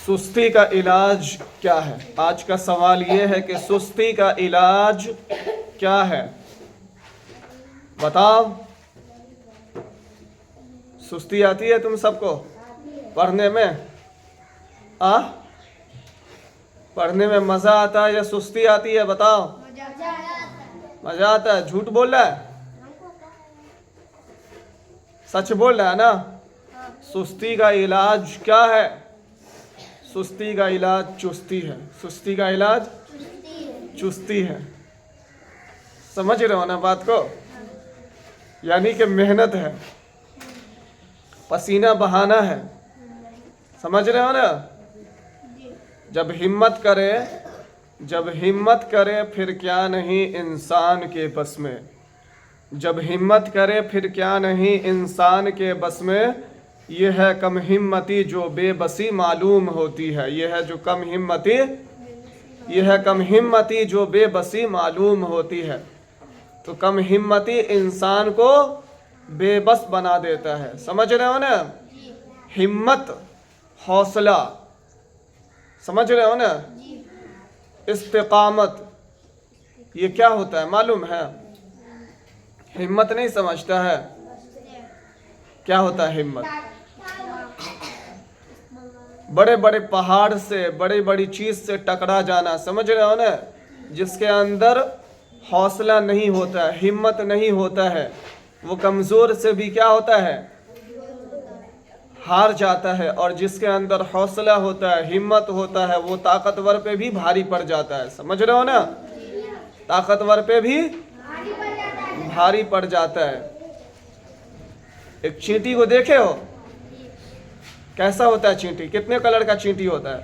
सुस्ती का इलाज क्या है? आज का सवाल ये है कि सुस्ती का इलाज क्या है? बताओ। सुस्ती आती है तुम सबको पढ़ने में? पढ़ने में मजा आता है या सुस्ती आती है? बताओ। मजा आता है। झूठ बोल रहा है? सच बोल रहा है ना? सुस्ती का इलाज क्या है? सुस्ती का इलाज चुस्ती है। सुस्ती का इलाज चुस्ती है। समझ रहे हो ना बात को? यानी कि मेहनत है, पसीना बहाना है। समझ रहे हो ना? जब हिम्मत करे फिर क्या नहीं इंसान के बस में। जब हिम्मत करे फिर क्या नहीं इंसान के बस में। यह है कम हिम्मती जो बेबसी मालूम होती है। यह है कम हिम्मती जो बेबसी मालूम होती है। तो कम हिम्मती इंसान को बेबस बना देता है। समझ रहे हो ना? हिम्मत, हौसला, समझ रहे हो ना? इस्तिकामत, ये क्या होता है मालूम है? हिम्मत नहीं समझता है? क्या होता है हिम्मत? बड़े बड़े पहाड़ से, बड़ी बड़ी चीज से टकरा जाना। समझ रहे हो ना? जिसके अंदर हौसला नहीं होता है, हिम्मत नहीं होता है, वो कमजोर से भी क्या होता है? हार जाता है। और जिसके अंदर हौसला होता है, हिम्मत होता है, वो ताकतवर पे भी भारी पड़ जाता है। समझ रहे हो ना? ताकतवर पे भी भारी पड़ जाता है। एक चींटी को देखे हो? कैसा होता है चींटी? कितने कलर का चींटी होता है?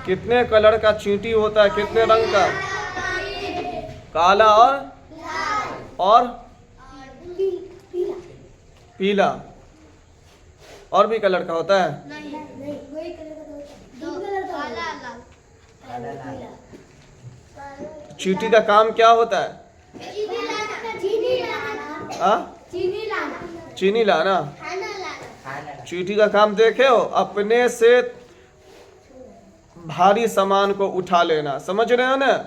कितने कलर का चींटी होता है? कितने रंग का? काला और पीला। और भी कलर का होता है? चींटी का काम क्या होता है? चीनी लाना। चींटी का काम देखे हो? अपने से भारी सामान को उठा लेना। समझ रहे हो ना?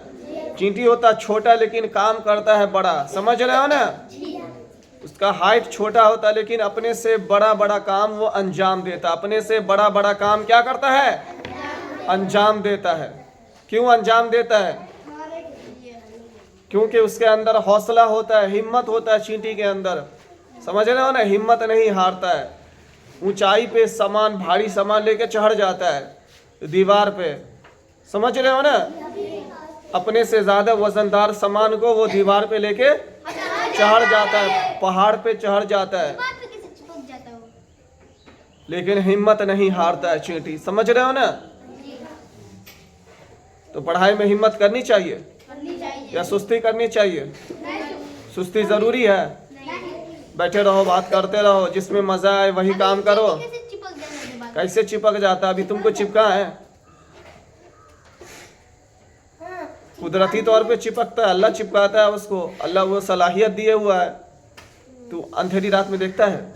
चींटी होता छोटा लेकिन काम करता है बड़ा। समझ रहे हो ना? उसका हाइट छोटा होता लेकिन अपने से बड़ा बड़ा काम वो अंजाम देता। अपने से बड़ा बड़ा काम क्या करता है? अंजाम देता है। क्यों अंजाम देता है? क्योंकि उसके अंदर हौसला होता है, हिम्मत होता है चींटी के अंदर। समझ रहे हो ना? हिम्मत नहीं हारता है। ऊंचाई पे सामान, भारी सामान लेके चढ़ जाता है दीवार पे। समझ रहे हो ना? अपने से ज्यादा वजनदार सामान को वो दीवार पे लेके चढ़ जाता है, पहाड़ पे चढ़ जाता है, लेकिन हिम्मत नहीं हारता है चींटी। समझ रहे हो ना? तो पढ़ाई में हिम्मत करनी चाहिए या सुस्ती करनी चाहिए? सुस्ती जरूरी है? बैठे रहो, बात करते रहो, जिसमें मजा आए वही काम करो। कैसे चिपक जाता है? अभी तुमको चिपका है? कुदरती तौर पे चिपकता है, अल्लाह चिपकाता है उसको। अल्लाह वो सलाहियत दिए हुआ है। तू अंधेरी रात में देखता है?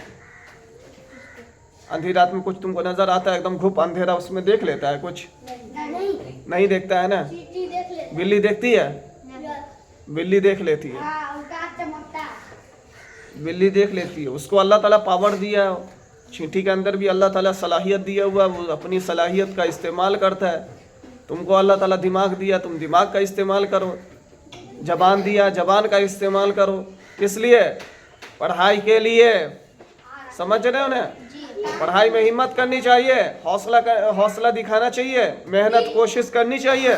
अंधेरी रात में कुछ तुमको नजर आता है? एकदम घुप अंधेरा, उसमें देख लेता है कुछ? नहीं देखता है ना? बिल्ली देखती है? बिल्ली देख लेती है। बिल्ली देख लेती है। उसको अल्लाह ताला पावर दिया है। चींटी के अंदर भी अल्लाह ताला सलाहियत दिया हुआ है, वो अपनी सलाहियत का इस्तेमाल करता है। तुमको अल्लाह ताला दिमाग दिया, तुम दिमाग का इस्तेमाल करो। जबान दिया, जबान का इस्तेमाल करो। किस लिए? पढ़ाई के लिए। समझ रहे हो ना? पढ़ाई में हिम्मत करनी चाहिए, हौसला दिखाना चाहिए, मेहनत कोशिश करनी चाहिए।